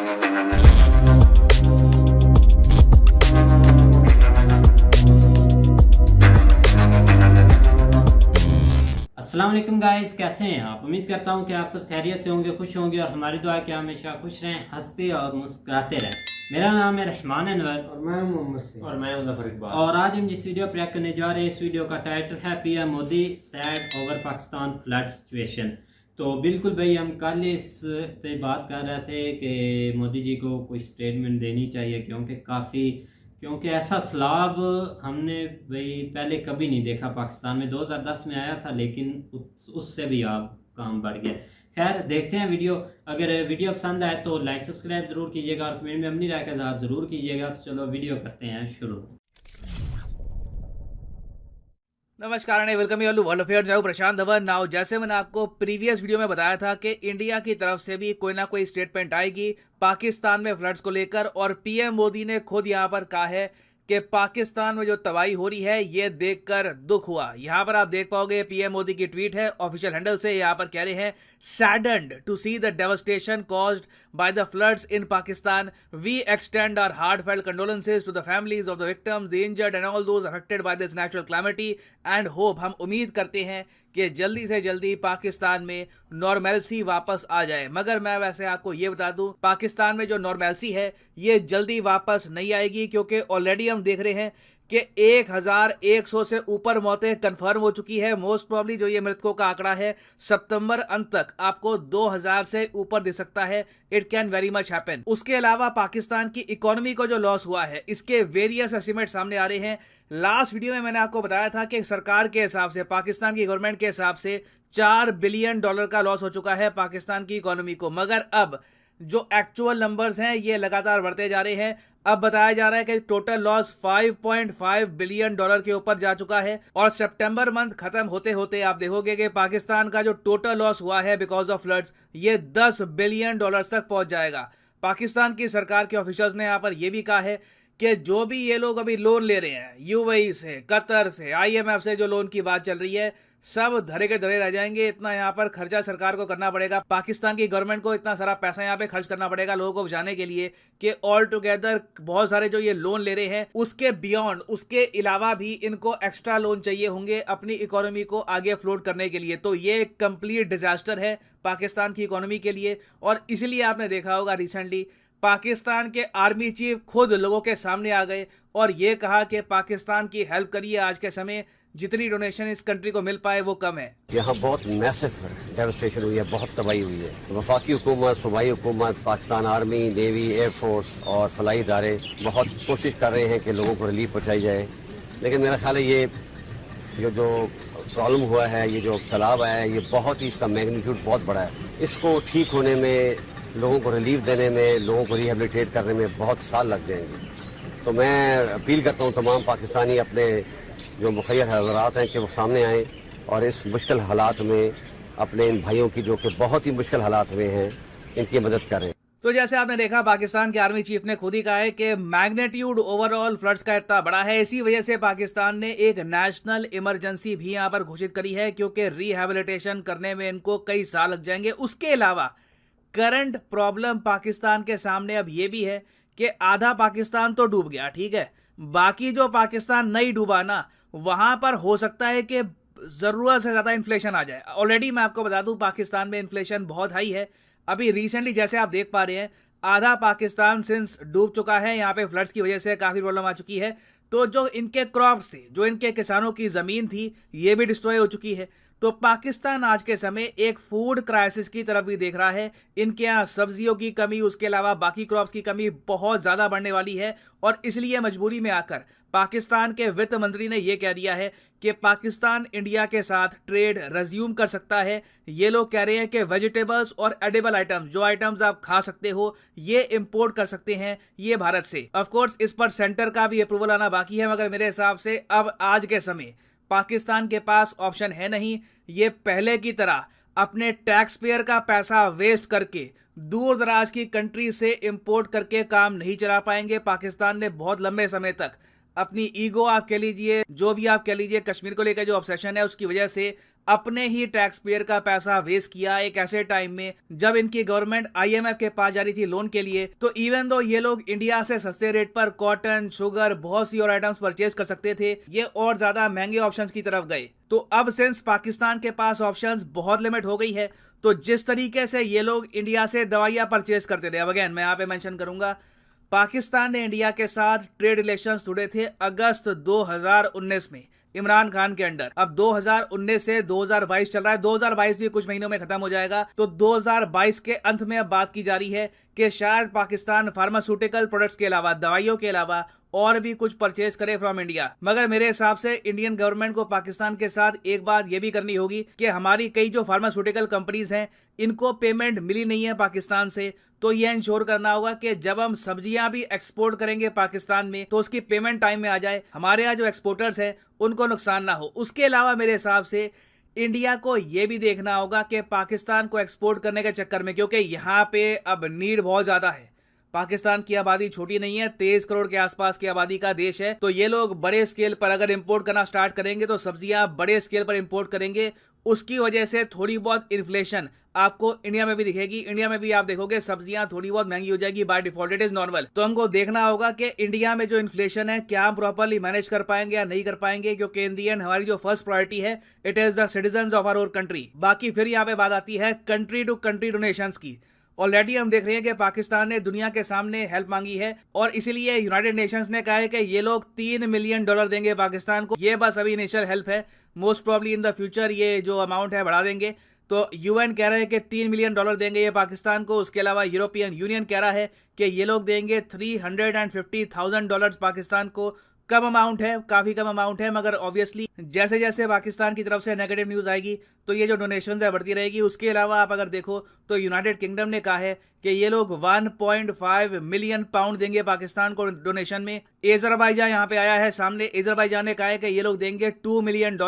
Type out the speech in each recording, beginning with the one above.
अस्सलाम वालेकुम गाइस, कैसे हैं आप? उम्मीद करता हूं कि आप सब खैरियत से होंगे, खुश होंगे और हमारी दुआ है कि हमेशा खुश रहें, हंसते और मुस्कुराते रहें। मेरा नाम है रहमान अनवर और मैं मोहम्मद सईद और मैं मुजफ्फर इकबाल। और आज हम जिस वीडियो पर रिएक्ट करने जा रहे हैं, इस वीडियो का टाइटल है PM Modi sad over Pakistan flood situation. तो बिल्कुल भाई, हम कल इस पे बात कर रहे थे कि मोदी जी को कोई स्टेटमेंट देनी चाहिए, क्योंकि ऐसा सैलाब हमने भाई पहले कभी नहीं देखा पाकिस्तान में। 2010 में आया था, लेकिन उससे भी आप काम बढ़ गया। खैर, देखते हैं वीडियो। अगर वीडियो पसंद आए तो लाइक सब्सक्राइब जरूर कीजिएगा और कमेंट में अपनी राय का इज़हार जरूर कीजिएगा। तो चलो वीडियो करते हैं शुरू। नमस्कार and welcome you all to world affairs. मैं प्रशांत धवन। नाउ जैसे मैंने आपको प्रीवियस वीडियो में बताया था कि इंडिया की तरफ से भी कोई ना कोई स्टेटमेंट आएगी पाकिस्तान में फ्लड्स को लेकर, और पीएम मोदी ने खुद यहां पर कहा है कि पाकिस्तान में जो तबाही हो रही है ये देखकर दुख हुआ। यहां पर आप देख पाओगे पीएम मोदी की ट्वीट है ऑफिशियल हैंडल से। यहां पर कह रहे हैं, saddened to see the devastation caused by the floods in Pakistan, we extend our heartfelt condolences to the families of the victims, the injured and all those affected by this natural calamity and hope. हम उम्मीद करते हैं कि जल्दी से जल्दी पाकिस्तान में नॉर्मेल्सी वापस आ जाए। मगर मैं वैसे आपको ये बता दूं, पाकिस्तान में जो नॉर्मेल्सी है ये जल्दी वापस नहीं आएगी, क्योंकि ऑलरेडी हम देख रहे हैं कि 1100 से ऊपर मौतें कंफर्म हो चुकी है। मोस्ट प्रॉब्ली जो ये मृतकों का आंकड़ा है सितंबर अंत तक आपको 2000 से ऊपर दे सकता है। It can very much happen. उसके अलावा पाकिस्तान की इकोनॉमी को जो लॉस हुआ है, इसके वेरियस एस्टिमेट सामने आ रहे हैं। लास्ट वीडियो में मैंने आपको बताया था कि सरकार के हिसाब से, पाकिस्तान की गवर्नमेंट के हिसाब से $4 बिलियन का लॉस हो चुका है पाकिस्तान की इकोनॉमी को। मगर अब जो एक्चुअल नंबर्स हैं ये लगातार बढ़ते जा रहे हैं। अब बताया जा रहा है कि टोटल लॉस $5.5 बिलियन के ऊपर जा चुका है, और सितंबर मंथ खत्म होते होते आप देखोगे कि पाकिस्तान का जो टोटल लॉस हुआ है बिकॉज ऑफ फ्लड्स ये $10 बिलियन तक पहुंच जाएगा। पाकिस्तान की सरकार के ऑफिशियल्स ने यहां पर यह भी कहा है कि जो भी ये लोग अभी लोन ले रहे हैं यूएई से, कतर से, आईएमएफ से, जो लोन की बात चल रही है, सब धरे के धरे रह जाएंगे। इतना यहाँ पर खर्चा सरकार को करना पड़ेगा, पाकिस्तान की गवर्नमेंट को इतना सारा पैसा यहाँ पे खर्च करना पड़ेगा लोगों को बचाने के लिए कि ऑल टुगेदर बहुत सारे जो ये लोन ले रहे हैं उसके बियॉन्ड, उसके अलावा भी इनको एक्स्ट्रा लोन चाहिए होंगे अपनी इकोनॉमी को आगे फ्लोट करने के लिए। तो ये एक कंप्लीट डिजास्टर है पाकिस्तान की इकोनॉमी के लिए। और इसलिए आपने देखा होगा रिसेंटली पाकिस्तान के आर्मी चीफ खुद लोगों के सामने आ गए और ये कहा कि पाकिस्तान की हेल्प करिए। आज के समय जितनी डोनेशन इस कंट्री को मिल पाए वो कम है। यहाँ बहुत मैसिव डेवस्टेशन हुई है, बहुत तबाही हुई है। वफाकी हुकूमत, सूबाई हुकूमत, पाकिस्तान आर्मी, नेवी, एयरफोर्स और फलाई इदारे बहुत कोशिश कर रहे हैं कि लोगों को रिलीफ पहुँचाई जाए। लेकिन मेरा ख्याल है ये जो प्रॉब्लम हुआ है, ये जो सैलाब आया है, ये बहुत ही, इसका मैग्नीट्यूड बहुत बड़ा है। इसको ठीक होने में, लोगों को रिलीफ देने में, लोगों को रिहेबिलिटेट करने में बहुत साल लग जाएंगे। तो मैं अपील करता हूँ तमाम पाकिस्तानी अपने जो मुखिर हज़रात हैं कि वो सामने आएँ और इस मुश्किल हालात में अपने इन भाइयों की, जो कि बहुत ही मुश्किल हालात में हैं, इनकी मदद करें। तो जैसे आपने देखा, पाकिस्तान के आर्मी चीफ ने खुद ही कहा है कि मैग्नीट्यूड ओवरऑल फ्लड्स का इतना बड़ा है, इसी वजह से पाकिस्तान ने एक नेशनल इमरजेंसी भी यहाँ पर घोषित करी है, क्योंकि रिहेबिलिटेशन करने में इनको कई साल लग जाएंगे। उसके अलावा करंट प्रॉब्लम पाकिस्तान के सामने अब ये भी है कि आधा पाकिस्तान तो डूब गया, ठीक है, बाकी जो पाकिस्तान नहीं डूबा ना, वहां पर हो सकता है कि जरूरत से ज्यादा इन्फ्लेशन आ जाए। ऑलरेडी मैं आपको बता दूं पाकिस्तान में इन्फ्लेशन बहुत हाई है। अभी रिसेंटली जैसे आप देख पा रहे हैं, आधा पाकिस्तान सिंस डूब चुका है, यहाँ पे फ्लड्स की वजह से काफी प्रॉब्लम आ चुकी है। तो जो इनके क्रॉप्स थे, जो इनके किसानों की जमीन थी, ये भी डिस्ट्रॉय हो चुकी है। तो पाकिस्तान आज के समय एक फूड क्राइसिस की तरफ भी देख रहा है। इनके यहाँ सब्जियों की कमी, उसके अलावा बाकी क्रॉप्स की कमी बहुत ज़्यादा बढ़ने वाली है, और इसलिए मजबूरी में आकर पाकिस्तान के वित्त मंत्री ने यह कह दिया है कि पाकिस्तान इंडिया के साथ ट्रेड रिज्यूम कर सकता है। ये लोग कह रहे हैं कि वेजिटेबल्स और एडिबल आइटम्स, जो आइटम्स आप खा सकते हो, ये इंपोर्ट कर सकते हैं ये भारत से। ऑफ कोर्स इस पर सेंटर का भी अप्रूवल आना बाकी है, मगर मेरे हिसाब से अब आज के समय पाकिस्तान के पास ऑप्शन है नहीं। ये पहले की तरह अपने टैक्स पेयर का पैसा वेस्ट करके दूर दराज की कंट्री से इंपोर्ट करके काम नहीं चला पाएंगे। पाकिस्तान ने बहुत लंबे समय तक अपनी ईगो आप कह लीजिए, जो भी आप कह लीजिए, कश्मीर को लेकर जो ऑब्सेशन है, उसकी वजह से अपने ही टैक्स पेयर का पैसा वेस्ट किया एक ऐसे टाइम में जब इनकी गवर्नमेंट IMF के पास जा रही थी लोन के लिए। तो इवन दो ये लोग इंडिया से सस्ते रेट पर कॉटन, शुगर, बहुत सी और आइटम्स परचेज कर सकते थे, ये और ज्यादा महंगे ऑप्शंस की तरफ गए। तो अब सिंस पाकिस्तान के पास ऑप्शंस बहुत लिमिट हो गई है, तो जिस तरीके से ये लोग इंडिया से दवाइयां परचेज करते थे, अब अगेन मैं यहाँ पे मेंशन करूंगा, पाकिस्तान ने इंडिया के साथ ट्रेड रिलेशंस जुड़े थे अगस्त 2019 में इमरान खान के अंडर। अब 2019 से 2022 चल रहा है, 2022 भी कुछ महीनों में खत्म हो जाएगा। तो 2022 के अंत में अब बात की जा रही है कि शायद पाकिस्तान फार्मास्यूटिकल प्रोडक्ट्स के अलावा, दवाइयों के अलावा और भी कुछ परचेज करे फ्रॉम इंडिया। मगर मेरे हिसाब से इंडियन गवर्नमेंट को पाकिस्तान के साथ एक बात यह भी करनी होगी कि हमारी कई जो फार्मास्यूटिकल कंपनीज हैं इनको पेमेंट मिली नहीं है पाकिस्तान से, तो यह इंश्योर करना होगा कि जब हम सब्जियां भी एक्सपोर्ट करेंगे पाकिस्तान में तो उसकी पेमेंट टाइम में आ जाए, हमारे यहाँ जो एक्सपोर्टर्स हैं उनको नुकसान ना हो। उसके अलावा मेरे हिसाब से इंडिया को यह भी देखना होगा कि पाकिस्तान को एक्सपोर्ट करने के चक्कर में, क्योंकि यहाँ पे अब नीड बहुत ज्यादा है, पाकिस्तान की आबादी छोटी नहीं है, 23 करोड़ के आसपास की आबादी का देश है। तो ये लोग बड़े स्केल पर अगर इंपोर्ट करना स्टार्ट करेंगे तो सब्जियां बड़े स्केल पर इंपोर्ट करेंगे, उसकी वजह से थोड़ी बहुत इन्फ्लेशन आपको इंडिया में भी दिखेगी। इंडिया में भी आप देखोगे सब्जियां थोड़ी बहुत महंगी हो जाएगी, by default it is normal. तो हमको देखना होगा कि इंडिया में जो इन्फ्लेशन है क्या हम प्रॉपर्ली मैनेज कर पाएंगे या नहीं कर पाएंगे, क्योंकि इन दी एंड हमारी जो फर्स्ट प्रायोरिटी है it is the citizens of our country. बाकी फिर यहाँ पे बात आती है कंट्री टू कंट्री डोनेशंस की। ऑलरेडी हम देख रहे हैं कि पाकिस्तान ने दुनिया के सामने हेल्प मांगी है और इसीलिए यूनाइटेड नेशंस ने कहा है कि ये लोग $3 मिलियन देंगे पाकिस्तान को। ये बस अभी इनिशियल हेल्प है, most probably in the future ये जो अमाउंट है बढ़ा देंगे। तो यूएन कह रहे हैं कि $3 मिलियन देंगे ये पाकिस्तान को। उसके अलावा यूरोपियन यूनियन कह रहा है कि ये लोग देंगे $350,000 पाकिस्तान को। कम अमाउंट है, काफी कम अमाउंट है, मगर ऑब्वियसली जैसे जैसे पाकिस्तान की तरफ से नेगेटिव न्यूज आएगी तो ये जो डोनेशंस है बढ़ती रहेगी। उसके अलावा आप अगर देखो तो यूनाइटेड किंगडम ने कहा है कि ये लोग 1.5 मिलियन पाउंड देंगे पाकिस्तान को डोनेशन में। अजरबैजान यहाँ पे आया है सामने, अजरबैजान ने कहा है कि ये लोग देंगे $2 मिलियन।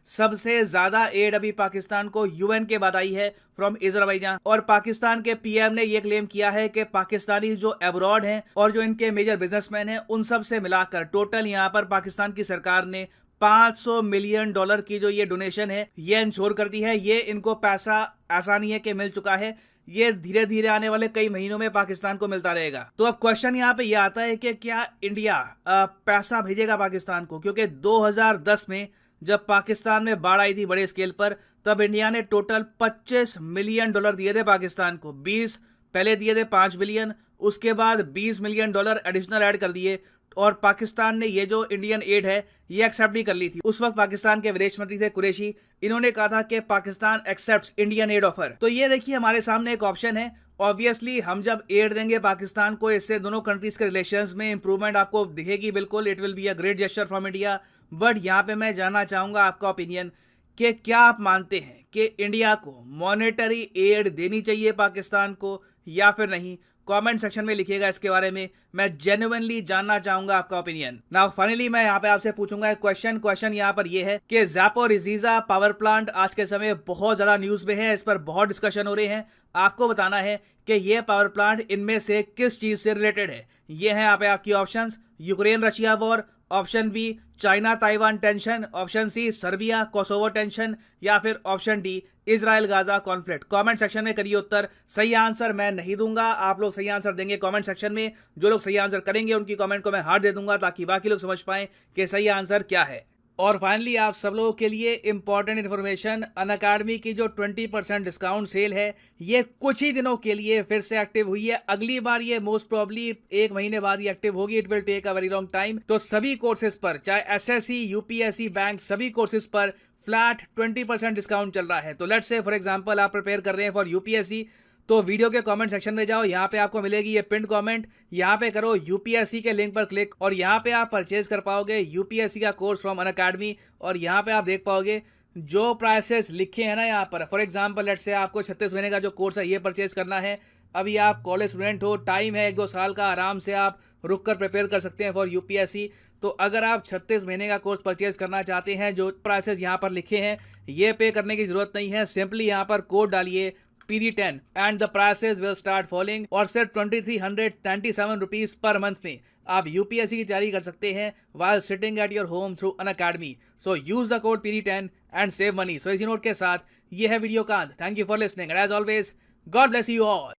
सबसे ज्यादा एड अभी पाकिस्तान को यूएन के बाद आई है फ्रॉम अजरबैजान। और पाकिस्तान के पीएम ने यह क्लेम किया है कि पाकिस्तानी जो अब्रॉड हैं और जो इनके मेजर बिजनेसमैन हैं उन सब से मिलाकर टोटल यहाँ पर पाकिस्तान की सरकार ने $500 मिलियन की जो ये डोनेशन है ये इंश्योर कर दी है। ये इनको पैसा आसानी है कि मिल चुका है, ये धीरे धीरे आने वाले कई महीनों में पाकिस्तान को मिलता रहेगा। तो अब क्वेश्चन यहाँ पे ये आता है कि क्या इंडिया पैसा भेजेगा पाकिस्तान को, क्योंकि 2010 में जब पाकिस्तान में बाढ़ आई थी बड़े स्केल पर तब इंडिया ने टोटल $25 मिलियन दिए थे पाकिस्तान को। 20 पहले दिए थे 5 बिलियन, उसके बाद $20 मिलियन एडिशनल ऐड कर दिए और पाकिस्तान ने ये जो इंडियन एड है ये एक्सेप्ट भी कर ली थी। उस वक्त पाकिस्तान के विदेश मंत्री थे कुरैशी, इन्होंने कहा था कि Pakistan accepts Indian aid offer. तो ये देखिए हमारे सामने एक ऑप्शन है। ऑब्वियसली हम जब एड देंगे पाकिस्तान को इससे दोनों कंट्रीज के रिलेशंस में इंप्रूवमेंट आपको दिखेगी, बिल्कुल it will be a great gesture from India. But यहाँ पे मैं जानना चाहूंगा आपका ओपिनियन कि क्या आप मानते हैं कि इंडिया को मॉनेटरी एड देनी चाहिए पाकिस्तान को या फिर नहीं? कमेंट सेक्शन में लिखिएगा इसके बारे में, मैं जेन्युइनली जानना चाहूंगा आपका ओपिनियन। नाउ फाइनली मैं यहाँ पे आपसे पूछूंगा एक क्वेश्चन यहाँ पर ये है कि ज़ैपोरिज़िया पावर प्लांट आज के समय बहुत ज्यादा न्यूज में है, इस पर बहुत डिस्कशन हो रहे हैं। आपको बताना है कि ये पावर प्लांट इनमें से किस चीज से रिलेटेड है। ये है यहाँ पे आपकी options: Ukraine Russia war, option B China Taiwan tension, option C Serbia Kosovo tension, या फिर option D Israel Gaza conflict. Comment section में करिए उत्तर। सही आंसर मैं नहीं दूंगा, आप लोग सही आंसर देंगे कमेंट सेक्शन में। जो लोग सही आंसर करेंगे उनकी कमेंट को मैं हार्ट दे दूंगा ताकि बाकी लोग समझ पाएं कि सही आंसर क्या है। और फाइनली आप सब लोगों के लिए इंपॉर्टेंट इन्फॉर्मेशन, अनअकैडमी की जो 20% डिस्काउंट सेल है ये कुछ ही दिनों के लिए फिर से एक्टिव हुई है। अगली बार ये मोस्ट प्रॉब्ली 1 महीने बाद ही एक्टिव होगी, it will take a very long time. तो सभी कोर्सेज पर, चाहे एसएससी, यूपीएससी, बैंक, सभी कोर्सेज पर फ्लैट 20% डिस्काउंट चल रहा है। तो लेट्स से फॉर एग्जांपल आप प्रिपेयर कर रहे हैं फॉर यूपीएससी, तो वीडियो के कमेंट सेक्शन में जाओ, यहाँ पे आपको मिलेगी ये पिन कमेंट, यहाँ पे करो यूपीएससी के लिंक पर क्लिक और यहाँ पे आप परचेज कर पाओगे यूपीएससी का कोर्स फ्रॉम अनअकैडमी। और यहाँ पे आप देख पाओगे जो प्राइसेस लिखे हैं ना यहाँ पर, फॉर एग्जांपल लेट्स से आपको 36 महीने का जो कोर्स है ये परचेज करना है। अभी आप कॉलेज स्टूडेंट हो, टाइम है 1-2 साल का, आराम से आप रुक कर प्रिपेयर कर सकते हैं फॉर यूपीएससी। तो अगर आप 36 महीने का कोर्स परचेज करना चाहते हैं, जो प्राइसेस यहाँ पर लिखे हैं ये पे करने की जरूरत नहीं है, सिंपली यहाँ पर कोड डालिए PD10 and the prices will start falling और सिर्फ 2397 रुपीज पर मंथ में आप यूपीएससी की तैयारी कर सकते हैं while sitting at your home through Unacademy. So use the code PD10 and save money. So इसी नोट के साथ ये है वीडियो का अंत. Thank you for listening and as always, God bless you all.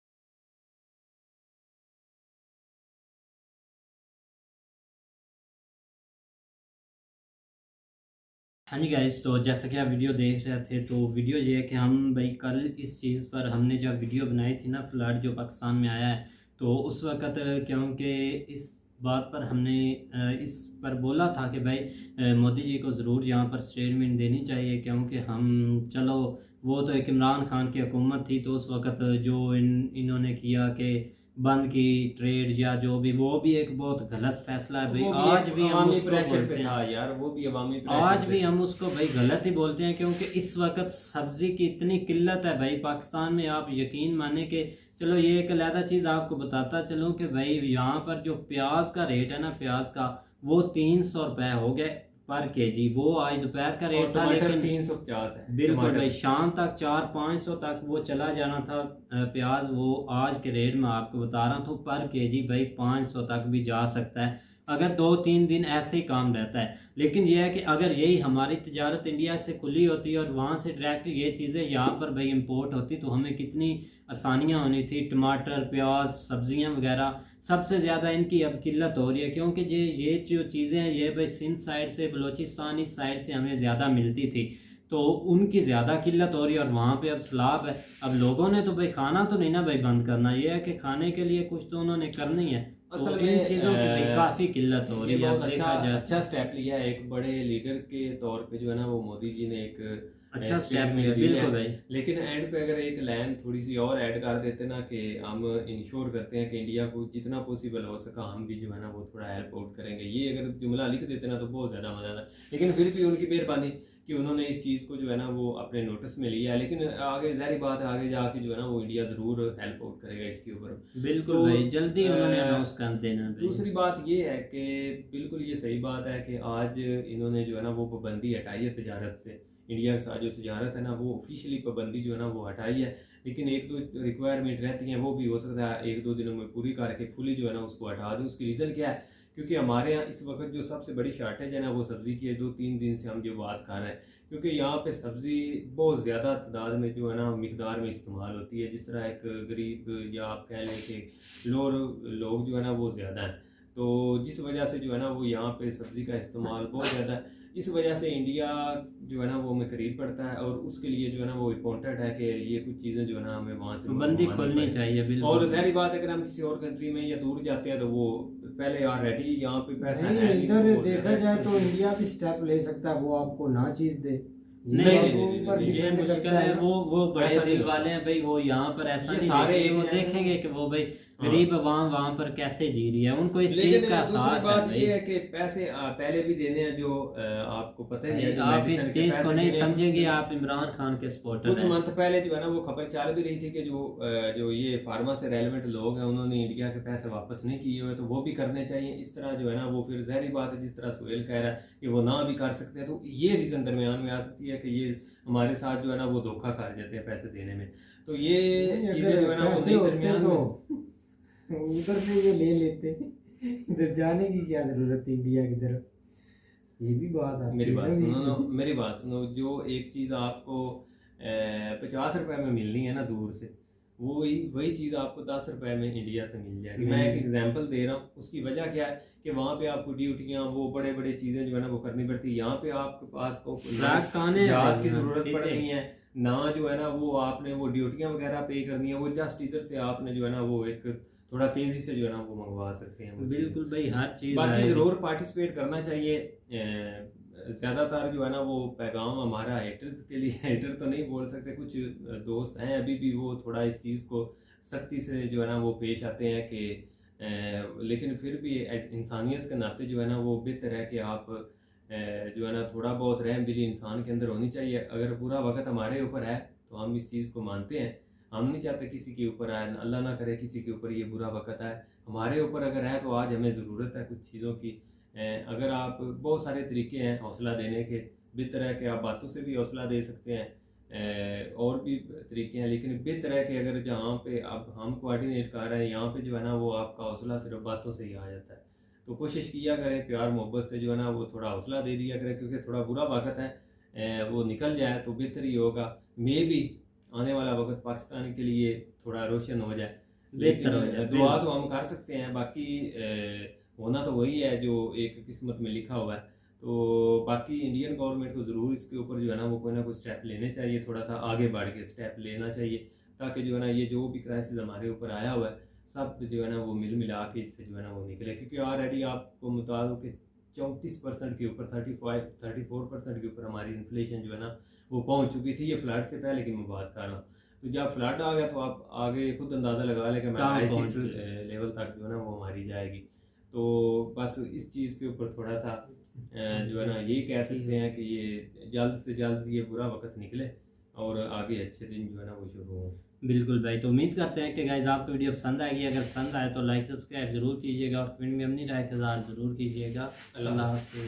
हाँ जी गाइस, तो जैसा कि आप वीडियो देख रहे थे, तो वीडियो ये है कि हम भाई कल इस चीज़ पर हमने जब वीडियो बनाई थी ना, फ्लड जो पाकिस्तान में आया है, तो उस वक़्त क्योंकि इस बात पर हमने इस पर बोला था कि भाई मोदी जी को ज़रूर यहाँ पर स्टेटमेंट देनी चाहिए, क्योंकि हम चलो वो तो एक इमरान खान की हुकूमत थी, तो उस वक़्त जो इन्होंने किया कि बंद की ट्रेड या जो भी, वो भी एक बहुत गलत फैसला है भाई। आज भी हम उसको प्रेशर पे बोलते था हैं यार, वो भी अवामी प्रेशर आज पे भी था। हम उसको भाई गलत ही बोलते हैं, क्योंकि इस वक्त सब्जी की इतनी किल्लत है भाई पाकिस्तान में। आप यकीन माने कि चलो ये एक अलहदा चीज़ आपको बताता चलूँ कि भाई यहाँ पर जो प्याज का रेट है ना, प्याज का वो 300 रुपये हो गए पर केजी। वो आज दोपहर का रेट था, लेकिन 350 है बिल्कुल भाई शाम तक 400-500 तक वो चला जाना था प्याज। वो आज के रेट में आपको बता रहा हूँ पर केजी भाई 500 तक भी जा सकता है अगर 2-3 दिन ऐसे ही काम रहता है। लेकिन यह है कि अगर यही हमारी तिजारत इंडिया से खुली होती और वहाँ से डायरेक्ट ये चीज़ें यहाँ पर भाई इंपोर्ट होती, तो हमें कितनी आसानियाँ होनी थी। टमाटर, प्याज, सब्जियाँ वगैरह सबसे ज़्यादा इनकी अब किल्लत हो रही है, क्योंकि ये जो चीज़ें हैं ये भाई सिंध साइड से, बलूचिस्तान इस साइड से हमें ज़्यादा मिलती थी, तो उनकी ज़्यादा किल्लत हो रही है और वहाँ पे अब सैलाब है। अब लोगों ने तो भाई खाना तो नहीं ना भाई बंद करना, ये है कि खाने के लिए कुछ तो उन्होंने करना ही है। असल तो में इन चीज़ों की भाई काफ़ी किल्लत हो रही ये है। बहुत अब देखा जाए अच्छा स्टेप लिया है एक बड़े लीडर के तौर पे, जो है ना वो मोदी जी ने एक अच्छा स्टेप statement लिया, दी बिल्कुल है। भाई। लेकिन एंड पे अगर एक लाइन थोड़ी सी और ऐड कर देते ना कि हम इंश्योर करते हैं कि इंडिया को जितना पॉसिबल हो सका हम भी जो है ना वो थोड़ा हेल्प आउट करेंगे, ये अगर जुमला लिख देते ना तो बहुत ज़्यादा मजा आता। लेकिन फिर भी उनकी मेहरबानी कि उन्होंने इस चीज़ को जो है ना वो अपने नोटिस में लिया है। लेकिन आगे जाहिर बात है आगे जाके जो है ना वो इंडिया ज़रूर हेल्प आउट करेगा इसके ऊपर। बिल्कुल तो, भाई जल्दी उन्होंने अनाउंस कर देना भाई। दूसरी बात ये है कि बिल्कुल ये सही बात है कि आज इन्होंने जो है ना वो पाबंदी हटाई है तजारत से। इंडिया के साथ जो तजारत है ना वो ऑफिशियली पाबंदी जो है ना वो हटाई है, लेकिन एक दो रिक्वायरमेंट रहती हैं, वो भी हो सकता है 1-2 दिनों में पूरी करके फुली जो है ना उसको हटा दें। उसकी रीज़न क्या है? क्योंकि हमारे यहाँ इस वक्त जो सबसे बड़ी शार्टेज है ना वो सब्ज़ी की है। 2-3 दिन से हम जो बात कर रहे हैं, क्योंकि यहाँ पे सब्ज़ी बहुत ज़्यादा तादाद में जो है ना मिकदार में इस्तेमाल होती है। जिस तरह एक गरीब या आप कह लें कि लोअर लोग जो है ना वो ज़्यादा हैं, तो जिस वजह से जो है ना वो यहाँ पे सब्ज़ी का इस्तेमाल बहुत ज़्यादा है। इस वजह से इंडिया जो है ना वो हमें करीब पड़ता है और उसके लिए जो है ना वो इम्पोर्टेंट है कि ये कुछ चीज़ें जो है ना हमें वहाँ से बंदी खोलनी चाहिए बिल्कुल। और ज़ाहिर बात है अगर हम किसी और कंट्री में या दूर जाते हैं तो वो पहले ऑलरेडी यहाँ पे पैसा नहीं, है नहीं, इधर तो वो देखा ज़्यादा जाए तो expensive। इंडिया भी स्टेप ले सकता है, वो आपको ना चीज दे। नहीं, आपको नहीं, ऊपर नहीं, ये depend मुश्किल करता है। ना। वो बड़े ऐसा नहीं दिल होता। वाले हैं भाई, वो यहाँ पर ऐसा ये नहीं सारे देखेंगे, वो एक जैसे देखेंगे कि वो भाई गरीब अवाम वहाँ पर कैसे जी रही है, उनको इस लेकिन चीज़ का दूसरी एहसास है बात भाई। ये है कि पैसे पहले भी देने हैं जो आपको पता ही है जो आप medicine इस के चीज़ पैसे को नहीं देने हैं, समझेंगे, कुछ- आप इमरान खान के सपोर्टर कुछ हैं। मंथ पहले जो है ना वो खबर चल भी रही थी कि जो ये फार्मा से रेलेवेंट लोग हैं उन्होंने इंडिया के पैसे वापस नहीं किए हुए, तो वो भी करने चाहिए। इस तरह जो है ना वो फिर जाहिर बात है जिस तरह सुहेल कह रहा है कि वो ना भी कर सकते हैं, तो ये रीज़न दरमियान में आ सकती है कि ये हमारे साथ जो है ना वो धोखा खा जाते हैं पैसे देने में। तो ये नहीं, चीज़ें अगर जो है ना वो पैसे नहीं होते दरमियान तो में उधर से ये ले लेते, इधर जाने की क्या जरूरत है इंडिया की तरफ। ये भी बात आती मेरी है बात ना बीच सुनो में। मेरी बात सुनो, जो एक चीज़ आपको 50 रुपए में मिलनी है ना दूर से, वही चीज़ आपको 10 रुपए में इंडिया से मिल जाएगी। मैं एक एग्जांपल दे रहा हूँ। उसकी वजह क्या है कि वहाँ पे आपको ड्यूटियाँ वो बड़े बड़े चीज़ें जो है ना वो करनी पड़ती है। यहाँ पे आपके पास को राग काने जहाज की हैं, ज़रूरत सीधे। पड़नी है ना, जो है ना वो आपने वो ड्यूटियाँ वगैरह पे करनी है। वो जस्ट इधर से आपने जो है ना वो एक थोड़ा तेज़ी से जो है ना वो मंगवा सकते हैं वो चीज़ें। बिल्कुल भाई हर चीज़ बाकी आएगी। ज़रूर पार्टिसिपेट करना चाहिए। ज़्यादातर जो है ना वो पैगाम हमारा हेटर्स के लिए, हेटर तो नहीं बोल सकते, कुछ दोस्त हैं अभी भी वो थोड़ा इस चीज़ को सख्ती से जो है ना वो पेश आते हैं कि लेकिन फिर भी इंसानियत के नाते जो है ना वो बेहतर है कि आप जो है ना थोड़ा बहुत रहम दिली इंसान के अंदर होनी चाहिए। अगर पूरा वक्त हमारे ऊपर है तो हम इस चीज़ को मानते हैं, हम नहीं चाहते किसी के ऊपर आए, अल्लाह ना करे किसी के ऊपर ये बुरा वक्त आए। हमारे ऊपर अगर है तो आज हमें ज़रूरत है कुछ चीज़ों की। अगर आप बहुत सारे तरीके हैं हौसला देने के, बेहतर है कि आप बातों से भी हौसला दे सकते हैं, और भी तरीके हैं, लेकिन बेहतर है कि अगर जहाँ पे अब हम कोऑर्डिनेट कर रहे हैं यहाँ पे जो है ना वो आपका हौसला सिर्फ बातों से ही आ जाता है। तो कोशिश किया करें प्यार मोहब्बत से जो है ना वो थोड़ा हौसला दे दिया करें, क्योंकि थोड़ा बुरा वक्त है वो निकल जाए तो बेहतर ही होगा। मे भी आने वाला वक्त पाकिस्तान के लिए थोड़ा रोशन हो जाए, बेहतर हो जाए। दुआ तो हम कर सकते हैं, बाकी होना तो वही है जो एक किस्मत में लिखा हुआ है। तो बाकी इंडियन गवर्नमेंट को ज़रूर इसके ऊपर जो है ना वो कोई ना कोई स्टेप लेने चाहिए, थोड़ा सा आगे बढ़ के स्टेप लेना चाहिए, ताकि जो है ना ये जो भी क्राइसिस हमारे ऊपर आया हुआ है सब जो है ना वो मिल मिला के इससे जो है ना वो निकले। क्योंकि ऑलरेडी आपको बता दूँ कि 34% के ऊपर 34% के ऊपर हमारी इन्फ्लेशन जो है ना वो पहुँच चुकी थी। ये फ्लड से पहले की मैं बात कर रहा हूँ। तो जब फ्लड आ गया तो आप आगे खुद अंदाज़ा लगा लें कि महंगाई किस लेवल तक जो है ना वो हमारी जाएगी। तो बस इस चीज़ के ऊपर थोड़ा सा जो है ना यही कह सकते हैं कि ये जल्द से जल्द ये बुरा वक्त निकले और आगे अच्छे दिन जो है ना वो शुरू हों। बिल्कुल भाई, तो उम्मीद करते हैं कि गाइस आपको वीडियो पसंद आएगी। अगर पसंद आए तो लाइक सब्सक्राइब जरूर कीजिएगा और कमेंट में अपनी राय का इज़हार जरूर कीजिएगा। अल्लाह हाफ़िज़।